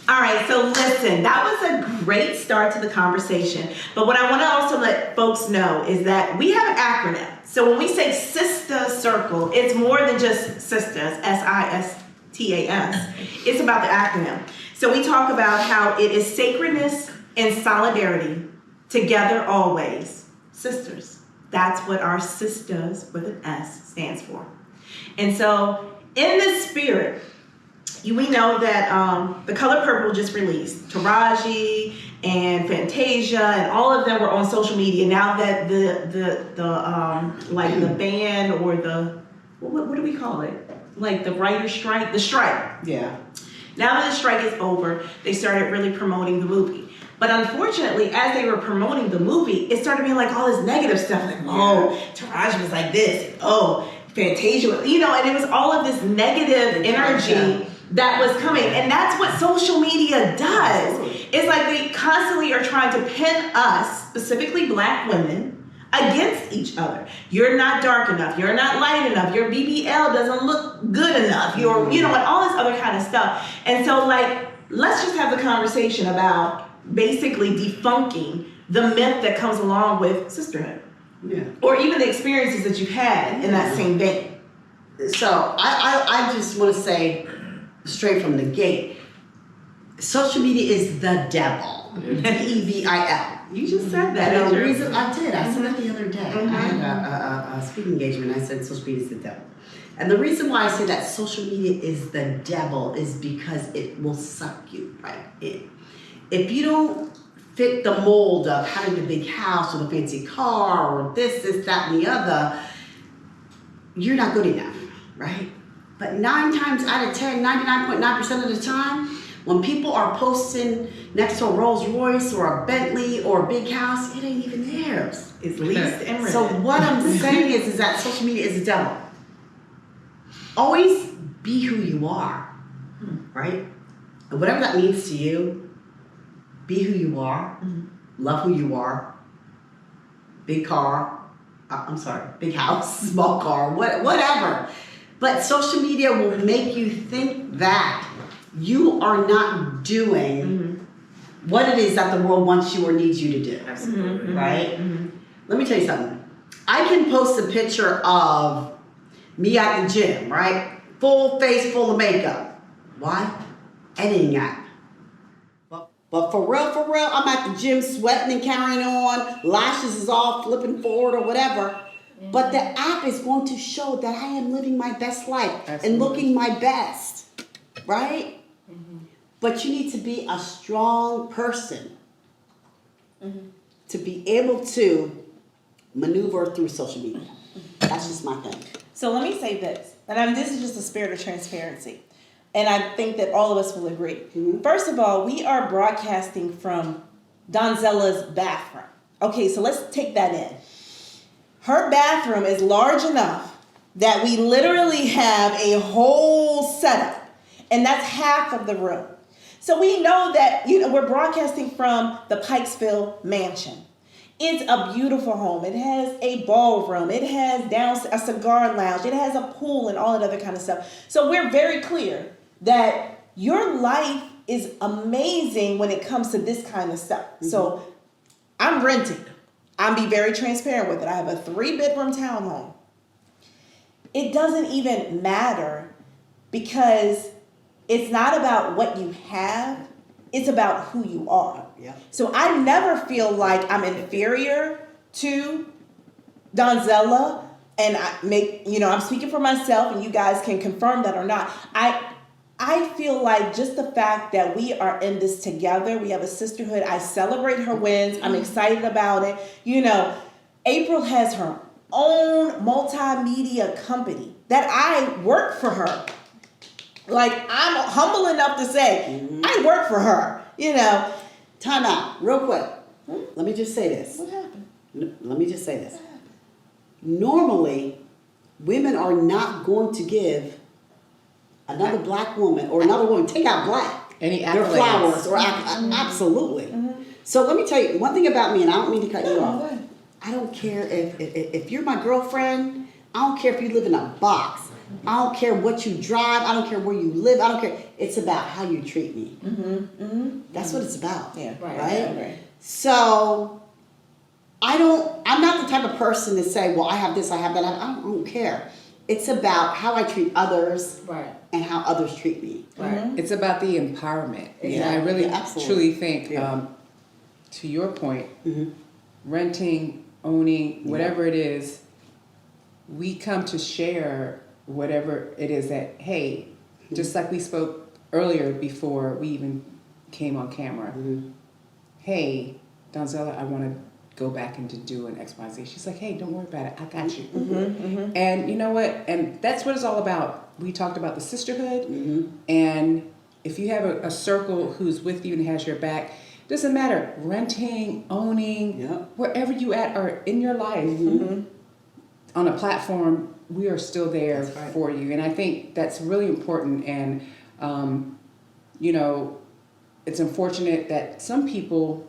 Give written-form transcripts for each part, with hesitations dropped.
All right, so listen, that was a great start to the conversation. But what I want to also let folks know is that we have an acronym. So when we say Sister Circle, it's more than just sisters, SISTAS. It's about the acronym. So we talk about how it is sacredness and solidarity, together always. Sisters. That's what our sisters with an S stands for. And so in this spirit, we know that The Color Purple just released. Taraji and Fantasia and all of them were on social media. Now that the band or the what do we call it? Like the writer's strike, the strike. Yeah. Now that the strike is over, they started really promoting the movie. But unfortunately, as they were promoting the movie, it started being like all this negative stuff. Like, oh, Taraji was like this. Oh, Fantasia, and it was all of this negative energy that was coming. And that's what social media does. It's like they constantly are trying to pin us, specifically Black women, against each other. You're not dark enough. You're not light enough. Your BBL doesn't look good enough. You're, and all this other kind of stuff. And so, let's just have the conversation about basically debunking the myth that comes along with sisterhood. Yeah. Or even the experiences that you've had in that same vein. So I just want to say straight from the gate, social media is the devil. DEVIL. You just said that. And the reason I did, I said that the other day. I had a speaking engagement. I said social media is the devil. And the reason why I say that social media is the devil is because it will suck you right in. If you don't fit the mold of having the big house or the fancy car or this, that, and the other, you're not good enough, right? But 9 times out of 10, 99.9% of the time, when people are posting next to a Rolls Royce or a Bentley or a big house, it ain't even theirs. It's leased and rented. So what I'm saying is that social media is the devil. Always be who you are, right? And whatever that means to you, be who you are, love who you are, big car, big house, small car, whatever. But social media will make you think that you are not doing what it is that the world wants you or needs you to do. Absolutely. Right? Let me tell you something. I can post a picture of me at the gym, right? Full face, full of makeup. Why? Editing app. But for real, I'm at the gym sweating and carrying on. Lashes is all flipping forward or whatever. But the app is going to show that I am living my best life and looking my best, right? But you need to be a strong person to be able to maneuver through social media. That's just my thing. So let me say this, and this is just a spirit of transparency. And I think that all of us will agree. First of all, we are broadcasting from Donzella's bathroom. Okay, so let's take that in. Her bathroom is large enough that we literally have a whole setup, and that's half of the room. So we know that we're broadcasting from the Pikesville mansion. It's a beautiful home. It has a ballroom. It has a cigar lounge. It has a pool and all that other kind of stuff. So we're very clear that your life is amazing when it comes to this kind of stuff. So I'm renting. I'll be very transparent with it. I have a 3-bedroom townhome. It doesn't even matter because it's not about what you have. It's about who you are. Yeah. So I never feel like I'm inferior to Donzella, and I'm speaking for myself, and you guys can confirm that or not. I feel like just the fact that we are in this together, we have a sisterhood. I celebrate her wins. I'm excited about it. April has her own multimedia company that I work for her. Like, I'm humble enough to say, I work for her, Time out, real quick. Let me just say this. What happened? Let me just say this. Normally, women are not going to give another Black woman or another woman, take out Black, any their flowers or absolutely. So let me tell you one thing about me, and I don't mean to cut you off. I don't care if you're my girlfriend. I don't care if you live in a box. I don't care what you drive. I don't care where you live. I don't care. It's about how you treat me. That's what it's about. Yeah. Right? So I'm not the type of person to say, well, I have this, I have that. I don't care. It's about how I treat others and how others treat me. It's about the empowerment. Yeah. And I really Absolutely. truly think, to your point, renting, owning, whatever it is, we come to share whatever it is that, hey, just like we spoke earlier before we even came on camera. Hey, Donzella, I want to go back into doing XYZ. She's like, hey, don't worry about it. I got you. And you know what? And that's what it's all about. We talked about the sisterhood. And if you have a circle who's with you and has your back, doesn't matter. Renting, owning, wherever you at or in your life, on a platform, we are still there for you. And I think that's really important. And, you know, it's unfortunate that some people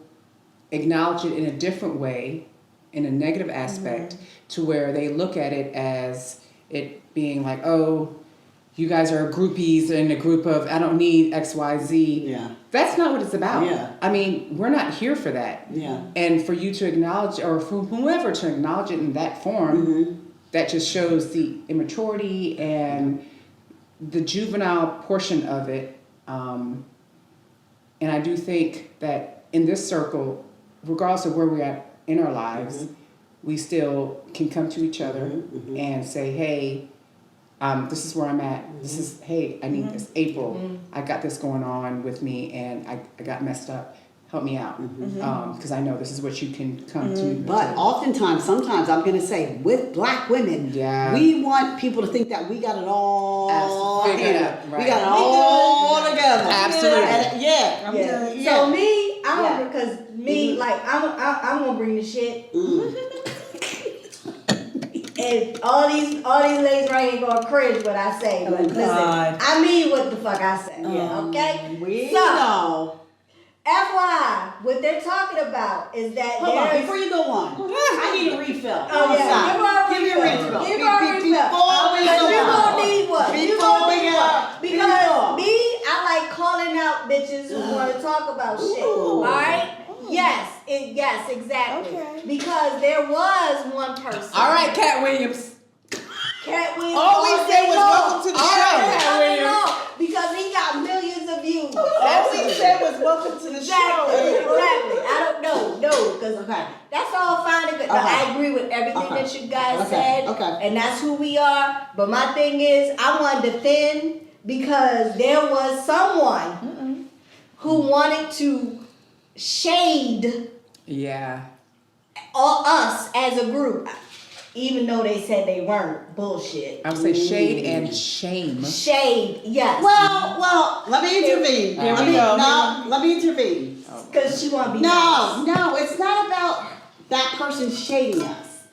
acknowledge it in a different way, in a negative aspect, to where they look at it as it being like, oh, you guys are groupies in a group of, I don't need XYZ. Yeah. That's not what it's about. Yeah. I mean, we're not here for that. Yeah. And for you to acknowledge, or for whoever to acknowledge it in that form, that just shows the immaturity and the juvenile portion of it. And I do think that in this circle, regardless of where we're at in our lives, we still can come to each other and say, hey, this is where I'm at. This is, hey, I need this. April, I got this going on with me and I got messed up. Help me out. Because I know this is what you can come to. But oftentimes, sometimes I'm going to say, with black women, we want people to think that we got it all Figured handled. out, right. We got it all together. Absolutely. And, yeah. So me, I'm because me, like I'm gonna bring the shit. And all these ladies right here gonna cringe what I say. But listen, I mean what the fuck I say. Okay? We So, know. FYI, what they're talking about is that Hold on, before you go on, I need a refill. Oh yeah, Give me a refill. Give her a refill. Because you gonna need one. You gonna need one. Because me, I like calling out bitches who want to talk about shit. All right? Yes, exactly. Okay. Because there was one person. All right, Cat Williams. Cat Williams. All we said was welcome to the show. Cat Williams. Because he got millions of views. All we said was welcome to the show. Exactly. I don't know. No, because that's all fine and good. No, I agree with everything that you guys said. And that's who we are. But my thing is, I want to defend because there was someone who wanted to shade us as a group, even though they said they weren't. Bullshit. I would say shade and shame. Shade, yes. Well, let me intervene. Let me intervene. Because she want to be nice. No, it's not about that person shading us.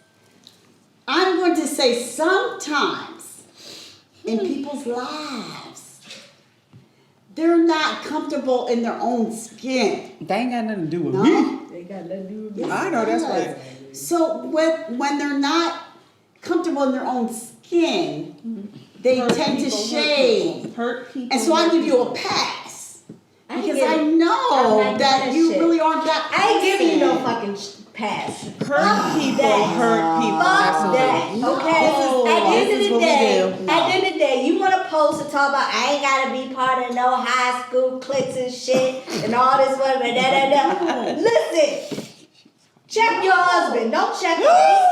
I'm going to say sometimes in people's lives, they're not comfortable in their own skin. They ain't got nothing to do with me. They got nothing to do with me. I know that's right. So when they're not comfortable in their own skin, they tend to shade. Hurt people. And so I give you a pass. Because I I'm know not that you shit. really aren't that I ain't giving you no person. fucking pass. Hurt people. Hurt people. Fuck that. Okay. At the end of the day, you want to post and talk about I ain't gotta be part of no high school cliques and shit and all this one. Listen, check your husband. Don't check us.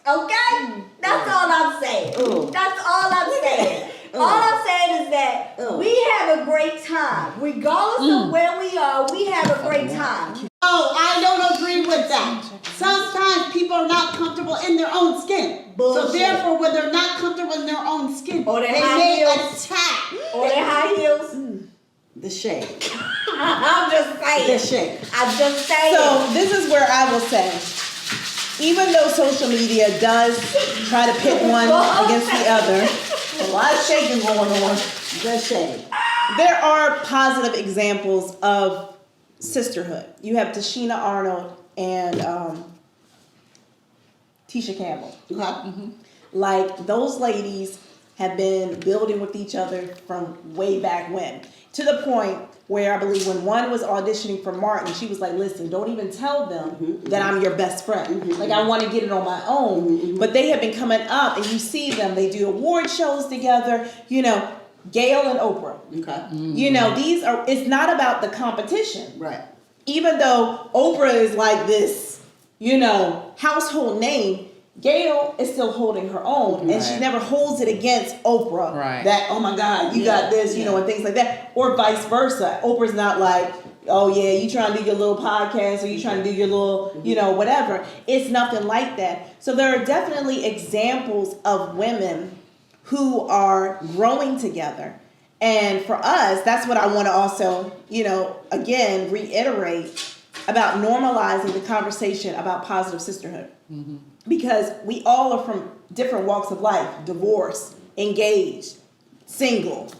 Okay? That's all I'm saying. That's all I'm saying. All I'm saying is that we have a great time. Regardless of where we are, we have a great time. Oh, I don't agree with that. Sometimes people are not comfortable in their own skin. Bullshit. So therefore, when they're not comfortable in their own skin, Or their they high may heels. attack Or their high heels. the shade. I'm just saying. The shade. I'm just saying. So this is where I will say, even though social media does try to pit one against the other, a lot of shaking going on. The shade. There are positive examples of sisterhood. You have Tashina Arnold and Tisha Campbell. Okay. Like those ladies have been building with each other from way back when. To the point where I believe when one was auditioning for Martin, she was like, listen, don't even tell them that I'm your best friend. Like, I want to get it on my own. But they have been coming up, and you see them. They do award shows together, you know, Gail and Oprah. Okay. You know, it's not about the competition. Right. Even though Oprah is like this, you know, household name, Gail is still holding her own, and she never holds it against Oprah. Right. That, oh my God, you got this, you know, and things like that. Or vice versa. Oprah's not like, oh yeah, you trying to do your little podcast, or you trying to do your little, you know, whatever. It's nothing like that. So there are definitely examples of women who are growing together. And for us, that's what I want to also, you know, again, reiterate about normalizing the conversation about positive sisterhood. Because we all are from different walks of life, divorced, engaged, single,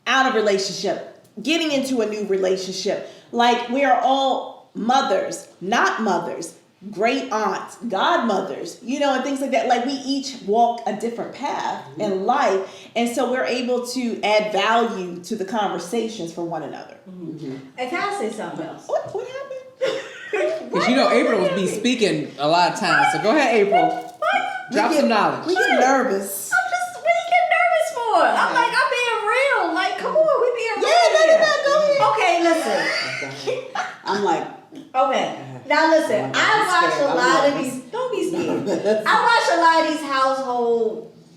out of relationship, getting into a new relationship. Like, we are all mothers, not mothers, great aunts, godmothers, you know, and things like that. Like, we each walk a different path in life. And so we're able to add value to the conversations for one another. And can I say something else? What happened? Because you know April will be speaking a lot of times. So go ahead, April. Drop some knowledge. We get nervous. I'm just, what do you get nervous for? I'm like, I'm being real. Like, come on, we being real. Go ahead. Okay, listen. I'm like, Okay. Now listen, I watch a lot of these. Don't be scared. I watch a lot of these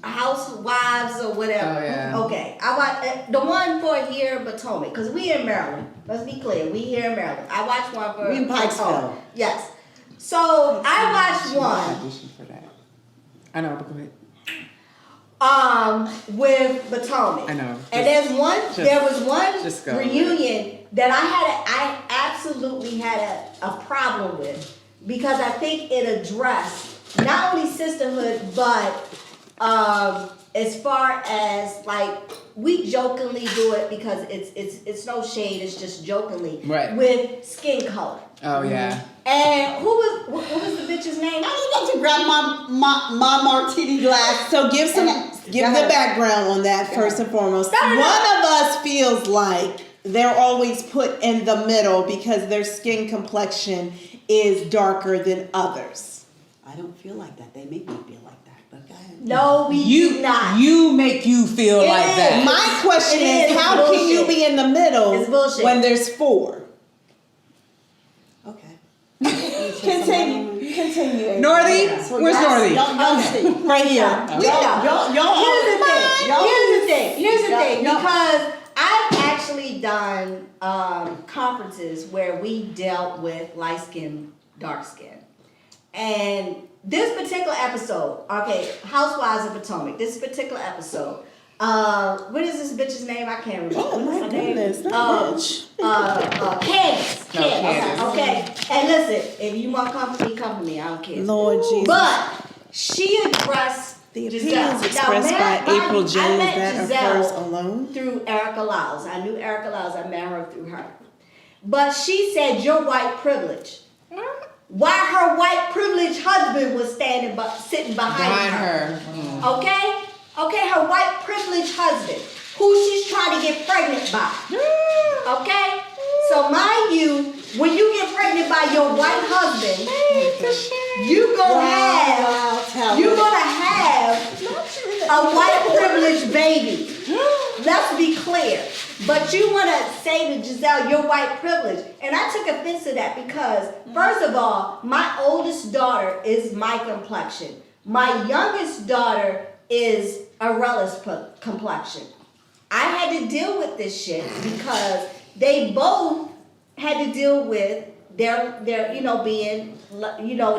housewives or whatever. Oh, yeah. Okay. I watch the one for here in Potomac, because we in Maryland. Let's be clear, we here in Maryland. I watch one for We in Pikesville. Yes. So I watched one. Audition for that. I know, but go ahead. With Potomac. I know. And there was one go. reunion that I absolutely had a problem with, because I think it addressed not only sisterhood, but as far as, like, we jokingly do it because it's no shade, it's just jokingly, Right. with skin color. Oh yeah. And what was the bitch's name? I was about to grab my martini glass. So give the background on that first and foremost. One of us feels like they're always put in the middle because their skin complexion is darker than others. I don't feel like that. They make me feel like that. But go ahead. No, we do not. You make you feel like is. that. My question It is, is how bullshit. can you be in the middle It's bullshit. when there's four? Okay. Continue. Northy? Where's Northy? Y'all see. Right here. Here's the thing. Because I've actually done conferences where we dealt with light skin, dark skin. And this particular episode, okay, Housewives of Potomac, this particular episode, what is this bitch's name? I can't remember. Oh my goodness, that bitch. Candace. Candace. Okay. And listen, if you want company, I don't care. Lord Jesus. But she addressed The Giselle. opinions expressed by April J. I Is met that Giselle hers alone? through Erica Lyles. I knew Erica Lyles. I met her through her. But she said, "You're white privilege." While her white privileged husband was sitting behind her. Okay? Okay, her white privileged husband, who she's trying to get pregnant by. Okay? So mind you, when you get pregnant by your white husband, you're gonna have a white privileged baby. Let's be clear. But you want to say to Giselle, you're white privileged. And I took offense to that because, first of all, my oldest daughter is my complexion. My youngest daughter is Arella's complexion. I had to deal with this shit because they both had to deal with their being,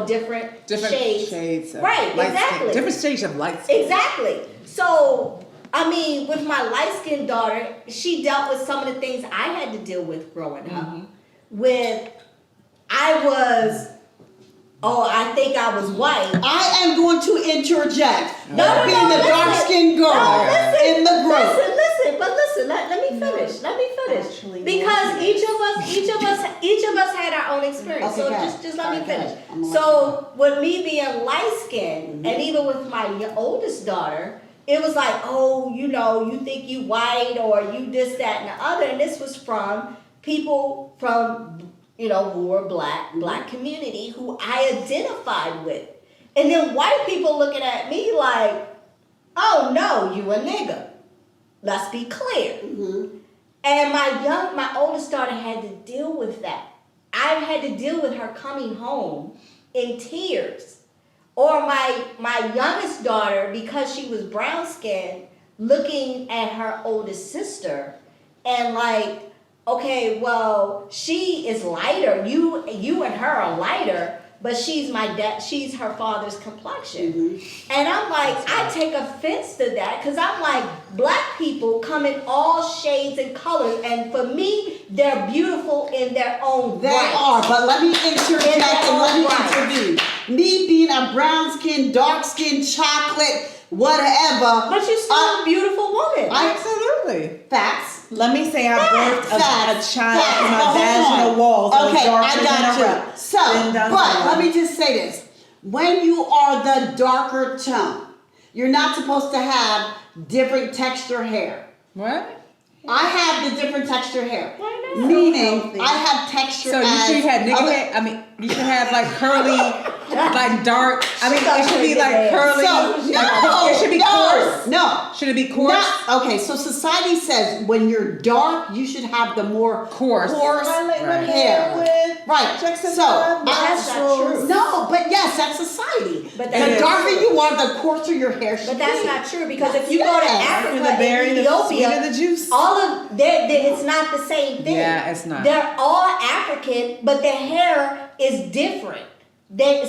different shades. Of right, light exactly. Skin. Different shades of light skin. Exactly. So, I mean, with my light-skinned daughter, she dealt with some of the things I had to deal with growing up. I think I was white. I am going to interject. No, being the dark-skinned girl in the group. Listen. Let me finish. Actually, Because each of us had our own experience. So just let me finish. So with me being light-skinned, and even with my oldest daughter, it was like, oh, you know, you think you white or you this, that, and the other. And this was from people from, you know, who were black community who I identified with. And then white people looking at me like, oh no, you a nigga. Let's be clear. Mm-hmm. And my oldest daughter had to deal with that. I had to deal with her coming home in tears. Or my youngest daughter, because she was brown skinned, looking at her oldest sister and like, okay, well, she is lighter. You and her are lighter, but she's her father's complexion. Mm-hmm. And I'm like, I take offense to that because I'm like, black people come in all shades and colors, and for me, they're beautiful in their own They right. are, but let me interject and let me intervene. Me being a brown skin, dark skin, chocolate, whatever. But you're still a beautiful woman. Absolutely. Facts. Let me say I birthed a Facts. child Facts. in my Hold vaginal on. walls. that was Okay, darker I than got a you. rep. So, Then done but so. let me just say this. When you are the darker tone, you're not supposed to have different texture hair. What? I have the different texture hair. Why not? Meaning, I have texture So you as... should have nigga other- hair. I mean, you should have like curly, like dark. I mean, it should be like curly. So, no, it should be no, coarse. no. Should it be coarse? Not, okay, so society says when you're dark, you should have the more Coarse. I like my Right. hair with Right. Jackson So, Five that's not true. No, but yes, that's society. But the that is darker true. you are, the coarser your hair should But that's be. not true because if you go to Yes. Africa the berry, and the Ethiopia, sweeter the juice. all of it's not the same thing. Yeah, it's not. They're all African, but their hair is different.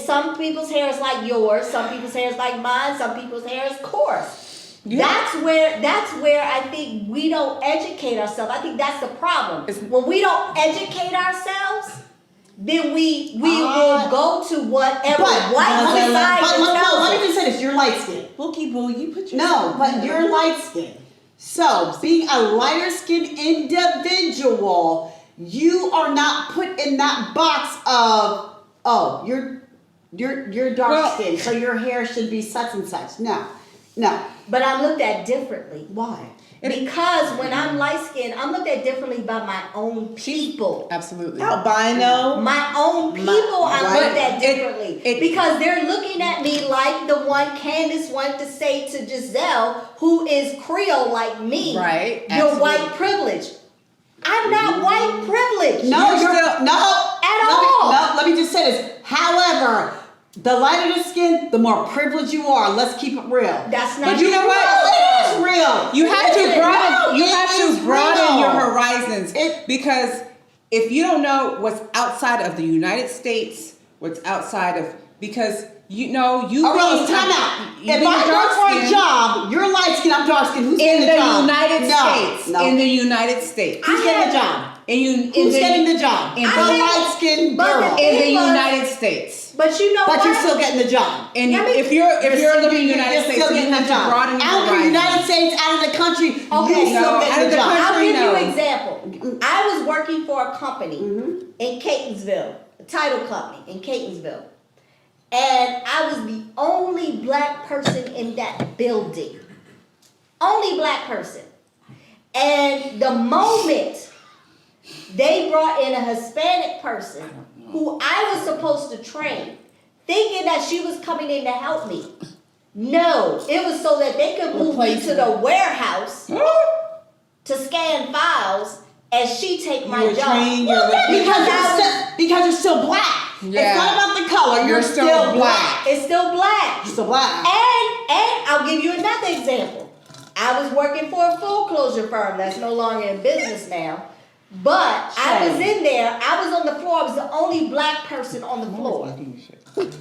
Some people's hair is like yours, some people's hair is like mine, some people's hair is coarse. Yeah. That's where I think we don't educate ourselves. I think that's the problem. When we don't educate ourselves, then we will go to whatever white society tells let me us. just say this: you're light skinned. Bookie Boo, you put your No, but you're light skinned. So, being a lighter skinned individual, you are not put in that box of, oh, you're dark skinned, so your hair should be such and such. No. But I'm looked at differently. Why? Because when I'm light skinned, I'm looked at differently by my own people. Absolutely. albino. My own people I'm Right. looked at differently. It- because they're looking at me like the one Candace wanted to say to Giselle, who is Creole like me. Right. You're Absolutely. white privilege. I'm not white privilege. No, You're you're still- no. At let all. Let me just say this. However, the lighter the skin, the more privileged you are. Let's keep it real. That's not But you know true. what? It is real. You have to It is. broaden. No, You it have is to broaden real. your horizons It- because if you don't know what's outside of the United States, what's outside of because you know you. All right, being- time out. you If being I go dark for a skinned job, you're light skin, I'm dark skin. Who's in getting the the job? United No, States, no. in the United States, Who's getting the job? Who's Who's getting the job? in the the- light skinned but the girl. thing- in the Because- United States? But you know But what? you're still getting the job. And Let me- if you're living in the You're United States, still so you getting have the to job. broaden your Out of the horizons. United States, out of the country, Okay, you still no, out getting of the the job. country. I'll give you No. an example. I was working for a company in Catonsville, a title company in Catonsville. And I was the only black person in that building. Only black person. And the moment they brought in a Hispanic person who I was supposed to train, thinking that she was coming in to help me. No, it was so that they could move me to the warehouse to scan files and she take my were job. trained, you're Because you're still black. Yeah. It's not about the color. You're still black. It's still black. You're still black. And I'll give you another example. I was working for a foreclosure firm that's no longer in business now. But I was in there. I was on the floor. I was the only black person on the floor.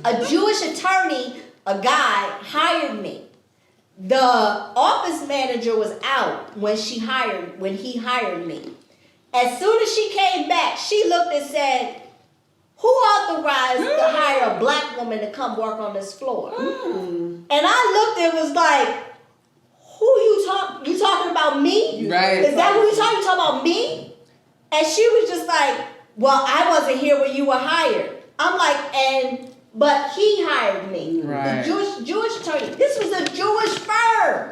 A Jewish attorney, a guy, hired me. The office manager was out when he hired me. As soon as she came back, she looked and said, "Who authorized to hire a black woman to come work on this floor?" And I looked and was like, "Who you talking about me? Right. Is that who you talking about me?" And she was just like, "Well, I wasn't here when you were hired." I'm like, but he hired me. Right. The Jewish attorney. This was a Jewish firm.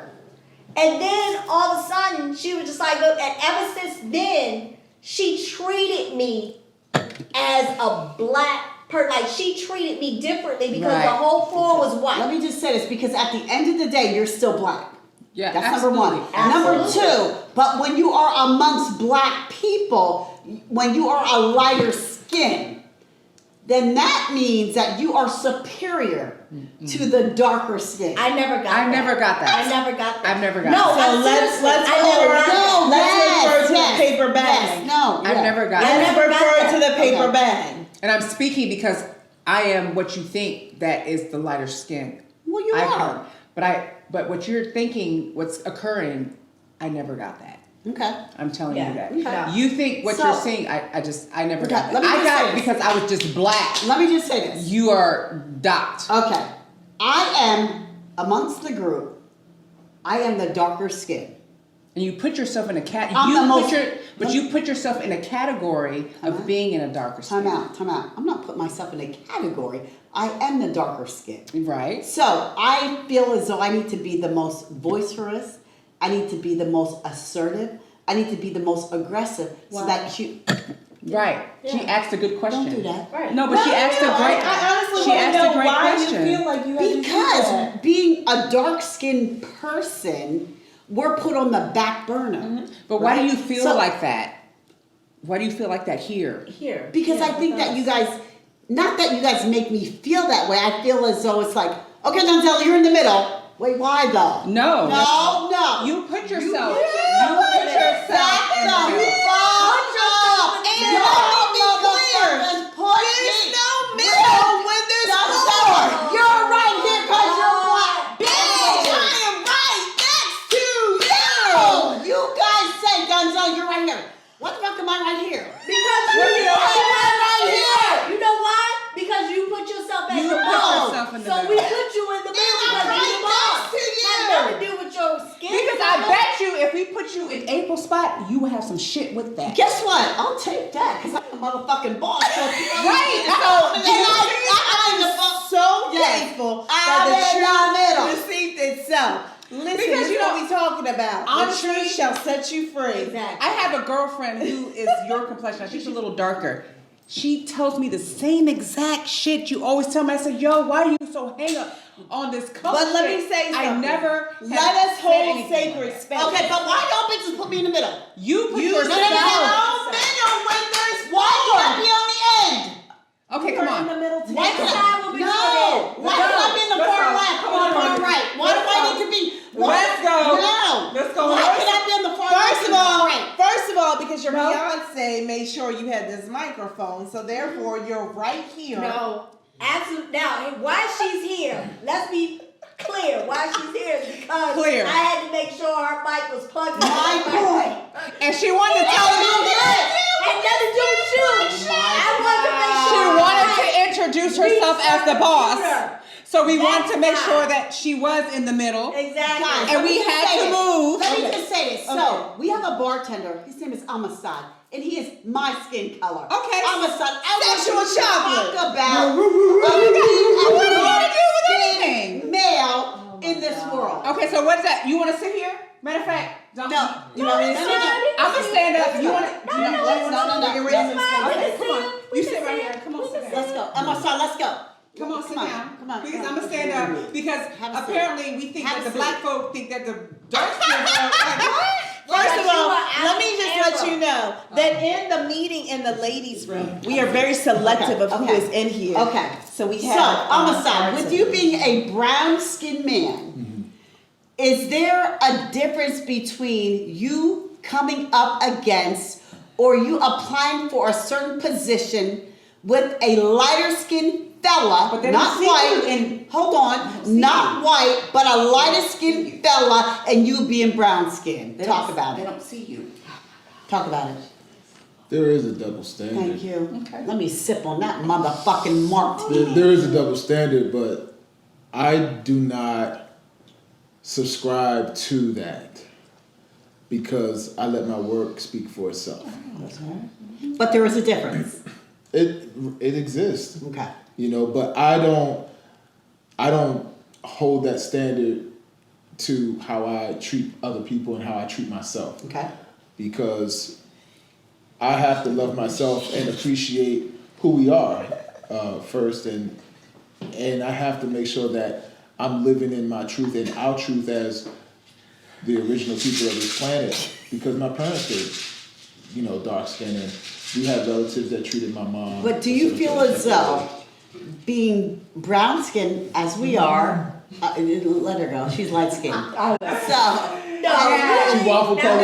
And then all of a sudden, she was just like, look, and ever since then, she treated me as a black person. Like, she treated me differently because the whole floor was white. Let me just say this, because at the end of the day, you're still black. Yeah, that's absolutely. number one. Number two, but when you are amongst black people, when you are a lighter skin, then that means that you are superior to the darker skin. I never got that. I've never got that. I never got that. I've never got No, that. So let's refer to the paper bag. No, I've never got Let's that. refer to the paper bag. And I'm speaking because I am what you think that is the lighter skin. Well, you are. But what you're thinking, what's occurring, I never got that. Okay. I'm telling you that. Okay. You think what you're seeing, I never got that. Let me I just got say it this. because I was just black. Let me just say this. You are docked. Okay. I am, amongst the group, I am the darker skin. And you put yourself in a you put yourself in a category of being in a darker skin. Time out. I'm not putting myself in a category. I am the darker skin. Right. So I feel as though I need to be the most boisterous. I need to be the most assertive. I need to be the most aggressive. So that you... Right. Yeah. She asked a good question. Don't do that. Right. No, but she asked a great. I honestly She want to asked a know great why question. you feel like you have to do Because that. being a dark-skinned person, we're put on the back burner. But why do right? you feel So- like that? Why do you feel like that here? Here. Because I think that you guys, not that you guys make me feel that way. I feel as though it's like, okay, Donzella, you're in the middle. Wait, why though? No. No. You put yourself. You put yourself in the middle. When there's more. You're right here because you're black. Bitch, I am right next to you. You guys say, Donzella, you're right here. What the fuck am I right here? Because you right here. You know why? Because you put yourself as You the put boss. yourself in the So we middle. put you in the middle because right you're the boss. next to you. Has nothing to do with your skin. Because I bet you if we put you in April's spot, you would have some shit with that. Guess what? I'll take that because I'm the motherfucking boss. So Right. I'm So Yes. thankful I'm in the that middle. the truth received itself. Listen, Because this is you what know, we talking about. honestly- The truth shall set you free. Exactly. I have a girlfriend who is your complexion. She's a little darker. She tells me the same exact shit you always tell me. I said, yo, why are you so hang up on this color? But let me shit? say something. I never Let have us said hold anything sacred like space. Okay, but why don't bitches put me in the middle? that. You put You yourself. said No, middle when there's why can't I be on the end? Okay, You're come in the on. middle today. Why Next can't time we'll be no? doing Why can't I be in the Let's far go. left Come or on. the far right? Why do I need to be? Let's go. No. Let's go. Why can't I be on the far left? First of all, because your No. fiance made sure you had this microphone, so therefore you're right here. No. Absolutely. Now, why she's here, let's be clear. Why she's here is because Clear. I had to make sure her mic was plugged in. My point. And she wanted to tell you. Had nothing to do with you. I wanted to make She sure. wanted to introduce herself as the boss. So we wanted to make That's sure fine. that she was in the middle. Exactly. Guys, And we had to move. Let me just say this. So we have a bartender. His name is Amasad, and he is my skin color. Okay. Amasad. Sexual chocolate. Talk about What do you want to do with anything? male in this world. Okay, so what is that? You want to sit here? Matter of fact, don't. No. You want me to No, sit? no, I'm gonna stand up. You want to? No, Get rid of this Okay, can come see on. him. You We sit can right see here. him. Come on, We sit can down. Let's go. Amasad, let's go. Come on, sit Come on, down. come on, Please, come I'm on. gonna stand up because Have a seat. apparently we think Have that a the seat. black folk think that the dark skin are like, First of you all, are let me just let Amber. you know that in the meeting in the ladies' room, we are very selective of who Okay. is in here. Okay. So we So, have. Amasad, with you being a brown-skinned man, is there a difference between you coming up against or you applying for a certain position with a lighter-skinned fella, But they don't not see white, you. and hold on, not white, but a lighter-skinned fella, and you being brown-skinned? Talk about They it. don't see you. Talk about it. There is a double standard. Thank you. Okay. Let me sip on that motherfucking martini. There is a double standard, but I do not subscribe to that because I let my work speak for itself. But there is a difference. It exists, Okay. you know, but I don't hold that standard to how I treat other people and how I treat myself. Okay. Because I have to love myself and appreciate who we are first, and I have to make sure that I'm living in my truth and our truth as the original people of this planet. Because my parents were, dark skinned, and we have relatives that treated my mom. But do you feel as though being brown skinned as we are, let her go, she's light skinned. She waffle colored.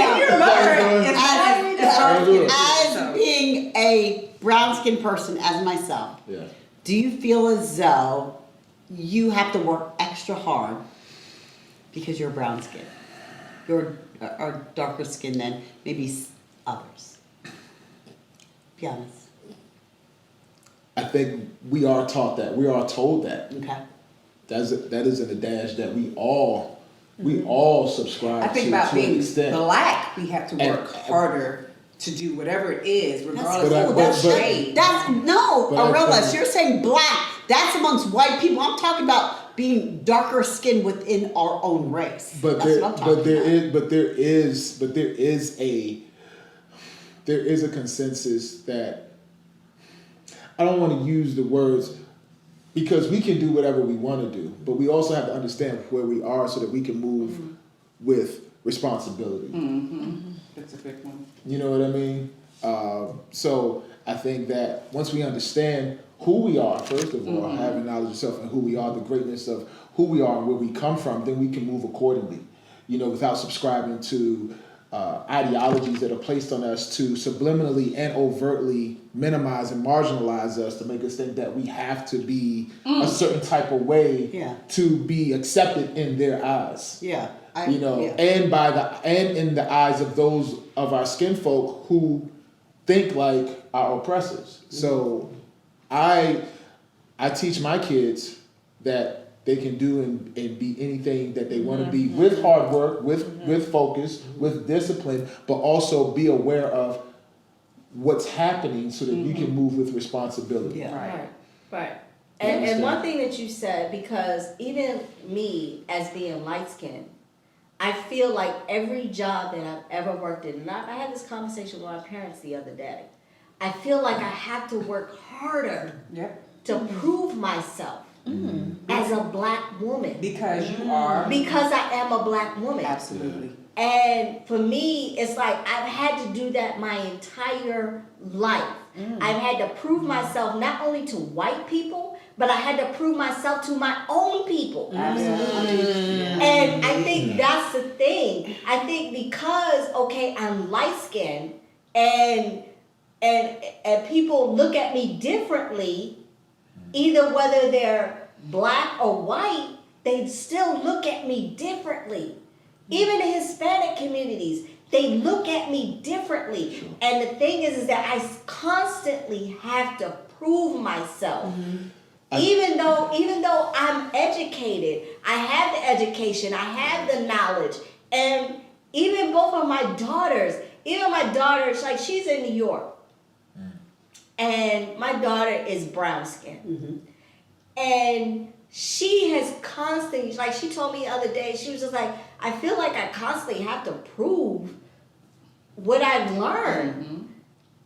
As being a brown skinned person as myself, Yeah. do you feel as though you have to work extra hard because you're brown skinned? You're are darker skinned than maybe others? Be honest. I think we are taught that. We are told that. Okay. That is an adage that we all subscribe I think to about an being extent. black, we have to work harder to do whatever it is, regardless of But- what shade. Aurelis, you're saying black. That's amongst white people. I'm talking about being darker skinned within our own race. But That's what I'm talking about. there is a consensus that I don't want to use the words, because we can do whatever we want to do, but we also have to understand where we are so that we can move with responsibility. That's a good one. You know what I mean? So I think that once we understand who we are, first of all, having knowledge of self and who we are, the greatness of who we are and where we come from, then we can move accordingly, without subscribing to ideologies that are placed on us to subliminally and overtly minimize and marginalize us, to make us think that we have to be a certain type of way to be accepted in their eyes. Yeah. And in the eyes of those of our skin folk who think like our oppressors. So I teach my kids that they can do and be anything that they want to be, with hard work, with focus, with discipline, but also be aware of what's happening so that you can move with responsibility. Yeah. Right. And one thing that you said, because even me as being light skinned, I feel like every job that I've ever worked in, and I had this conversation with my parents the other day, I feel like I have to work harder to prove myself as a black woman. Because you are. Because I am a black woman. Absolutely. And for me, it's like I've had to do that my entire life. I've had to prove myself not only to white people, but I had to prove myself to my own people. Absolutely. And I think that's the thing. I think because, okay, I'm light skinned and people look at me differently, either whether they're black or white, they still look at me differently. Even the Hispanic communities, they look at me differently. Sure. And the thing is that I constantly have to prove myself. Even though I'm educated, I have the education, I have the knowledge, and even both of my daughters, like she's in New York, and my daughter is brown skinned, and she has constantly, like she told me the other day, she was just like, I feel like I constantly have to prove what I've learned,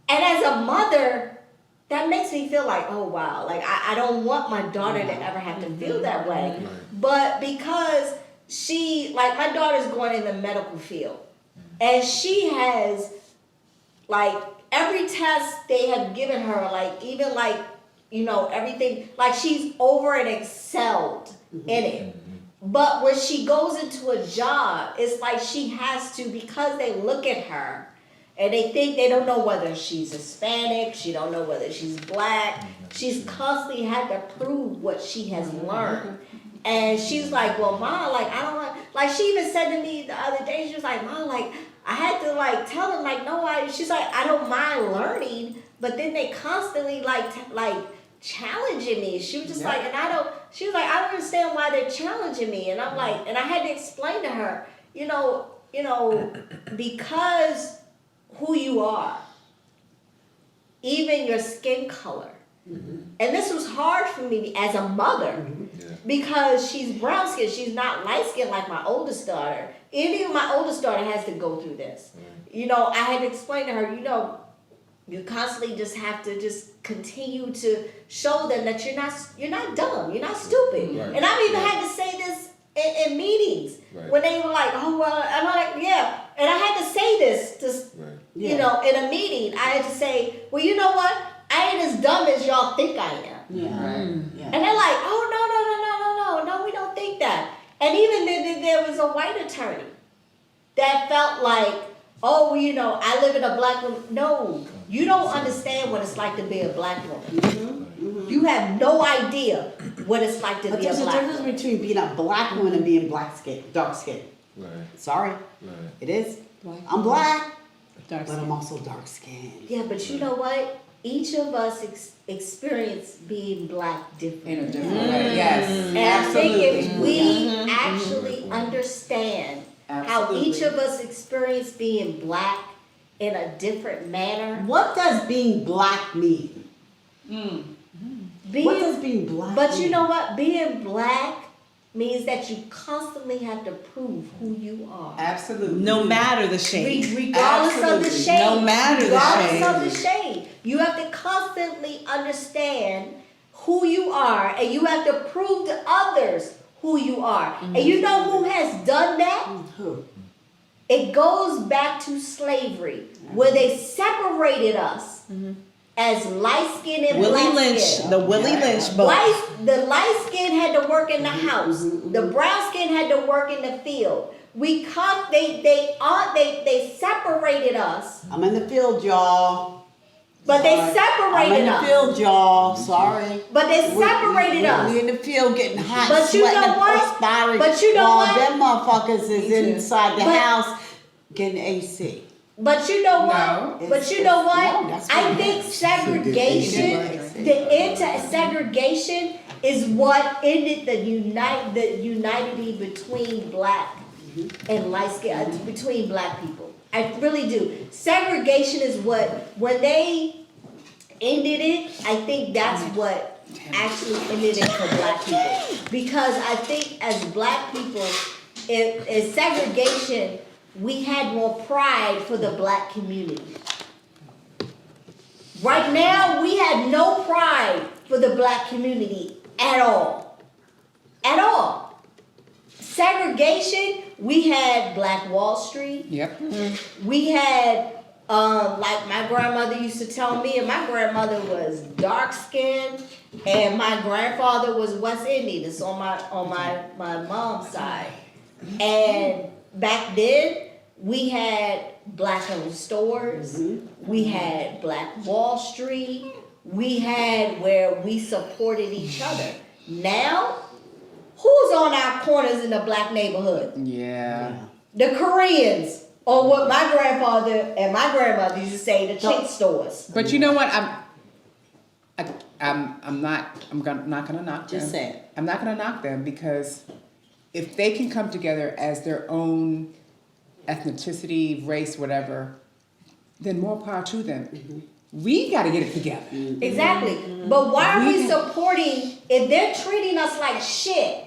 and as a mother, that makes me feel like, oh wow, like I don't want my daughter to ever have to feel that way. Right. But because my daughter's going in the medical field, and she has, like, every test they have given her, like, even like, everything, like she's over and excelled in it. But when she goes into a job, it's like she has to, because they look at her, and they don't know whether she's Hispanic, she don't know whether she's black. She's constantly had to prove what she has learned. And she's like, well, Mom, like, I don't want, like, she even said to me the other day, she was like, Mom, like, I had to, like, tell them, like, no, she's like, I don't mind learning, but then they constantly, like, challenging me. She was just like, she was like, I don't understand why they're challenging me. And I'm like, and I had to explain to her, because who you are, even your skin color, And this was hard for me as a mother because she's brown skinned. She's not light skinned like my oldest daughter. Even my oldest daughter has to go through this. You know, I had to explain to her, you know, you constantly just have to just continue to show them that you're not dumb, you're not stupid. Right. And I've even had to say this in meetings when they were like, oh well, I'm like, yeah. And I had to say this to you know, in a meeting. I had to say, well, you know what? I ain't as dumb as y'all think I am. And they're like, oh no, we don't think that. And even then there was a white attorney that felt like, oh, you know, I live in a black woman. No, you don't understand what it's like to be a black woman. You have no idea what it's like to be a There's a black difference woman. between being a black woman and being dark skin. Right. Sorry, Right. it is. I'm black, Dark but I'm also dark skinned. Yeah, but you know what? Each of us experience being black differently. In a different way, yes. And I think if Absolutely. we actually understand how each of us experience being black in a different manner, What does being black mean? What does being black but mean? you know what? Being black means that you constantly have to prove who you are. Absolutely. No matter the shade. Regardless of the Absolutely. shade. No matter the regardless shade. of the shade. You have to constantly understand who you are, and you have to prove to others who you are. And you know who has done that? Who? It goes back to slavery, where they separated us as light skin and Willie black Lynch, skin. the Willie Lynch book. The light skin had to work in the house. The brown skin had to work in the field. They separated us, I'm in the field, y'all. but they I'm separated in the us. field, y'all. Sorry. But they separated us. We in the field getting hot, But you sweating know and what? perspiring. But you know while what? them motherfuckers is inside the But- house getting AC. But you know what? No. But you know what? No, that's I what it think is. segregation, segregation is what ended the unity between black and light skin, between black people. I really do. Segregation is what, when they ended it, I think that's what actually ended it for black people. Because I think as black people, in segregation, we had more pride for the black community. Right now, we had no pride for the black community at all. At all. Segregation, we had Black Wall Street. Yep. We had, like my grandmother used to tell me, and my grandmother was dark skinned, and my grandfather was West Indian. It's on my mom's side. And back then, we had black-owned stores. We had Black Wall Street. We had where we supported each other. Now, who's on our corners in the black neighborhood? Yeah. The Koreans, or what my grandfather and my grandmother used to say, the chink stores. But you know what? I'm not gonna knock them. Just say it. I'm not gonna knock them because if they can come together as their own ethnicity, race, whatever, then more power to them. We got to get it together. Exactly. But why are we supporting if they're treating us like shit?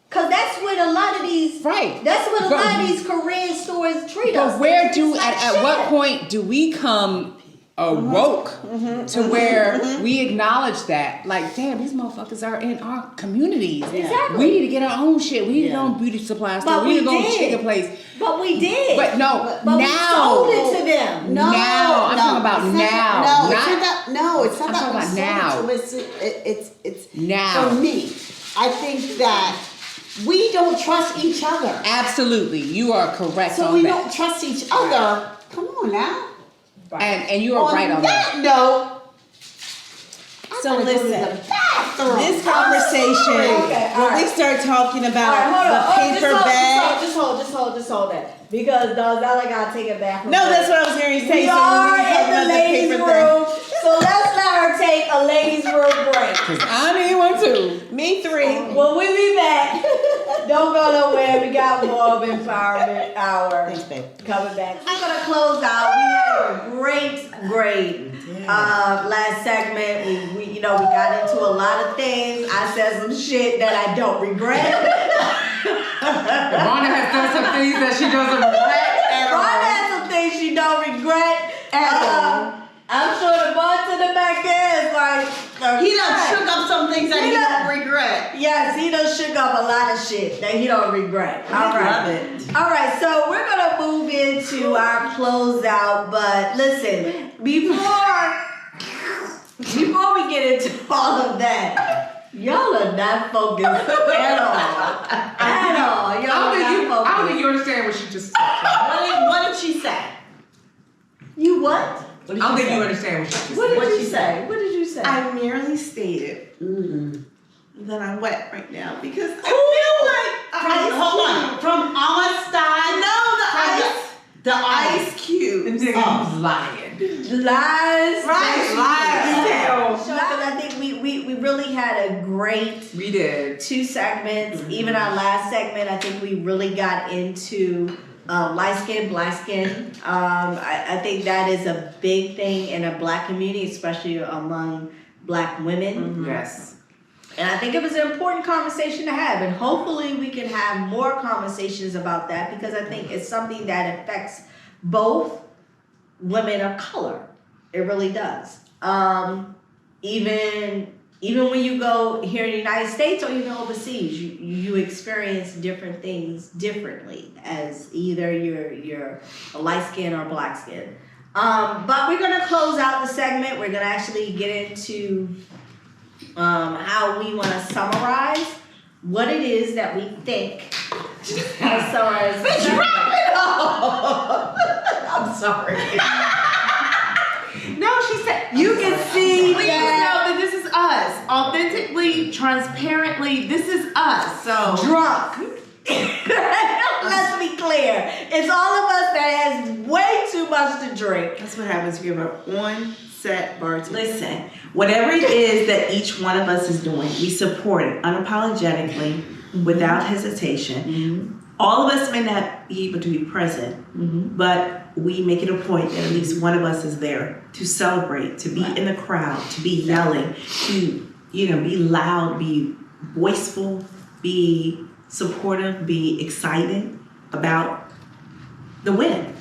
Because that's what a lot of these that's what a lot of these Korean stores treat us. But where They treat us like at what shit. point do we come awoke to where we acknowledge that, like, damn, these motherfuckers are in our communities. Exactly. We need to get our own shit. We need to go on beauty supply store. But We need to we go on did. chicken place. But we did. But no, But now. we sold it to them. No, Now, I'm talking about it's now, No, not- it's not I'm that talking we about sold now. it to them. It's Now. For me, I think that we don't trust each other. Absolutely, you are correct So on we that. don't trust each other. Come on now. And you are right on that. note, So listen, bathroom. this conversation, Okay, all when we right. start talking All about right, hold on. the paper bag. Just hold that. Because Donzella gotta take a bathroom. No, break. that's what I was hearing you say. We So are when we talk in about the ladies' paper bag. room, so let's let her take a ladies' room break. Cause I need one too. Me three. When we be back, don't go nowhere. We got more of Empowerment Hour Thanks, babe. coming back. I'm gonna close out. We had a great last segment. We know, we got into a lot of things. I said some shit that I don't regret. Rhonda has done some things that she doesn't regret at all. Rhonda has some things she don't regret at all. I'm sure the bartender back there is like, He done shook up some things that he don't regret. yes, he done shook up a lot of shit that he don't regret. All right. Love it. All right, so we're gonna move into our closeout, but listen, before we get into all of that, y'all are not focused at all. At all. Y'all I don't are think not you focused. understand what she just said. What did she say? You what? What I don't think you understand what she just said. What did What'd you she say? What did you say? I merely stated Mm-hmm. that I'm wet right now because I feel like Hold on. From Einstein. the ice cube. Them niggas was lying. Lies. Lies. I think we really had a great We did. 2 segments. Even our last segment, I think we really got into light skin, black skin. I think that is a big thing in a black community, especially among black women. Yes. And I think it was an important conversation to have. And hopefully we can have more conversations about that because I think it's something that affects both women of color. It really does. Even when you go here in the United States or even overseas, you experience different things differently as either you're a light skin or black skin. But we're gonna close out the segment. We're gonna actually get into how we want to summarize what it is that we think. Summarize. I'm sorry. No, she said You can see please that know that this is us. Authentically, transparently, this is us. So drunk. Let's be clear. It's all of us that has way too much to drink. that's what happens if you have an on-set bartender. Listen, whatever it is that each one of us is doing, we support it unapologetically, without hesitation. All of us may not be able to be present, but we make it a point that at least one of us is there to celebrate, to be in the crowd, to be yelling, to be loud, be boisterous, be supportive, be excited about the win.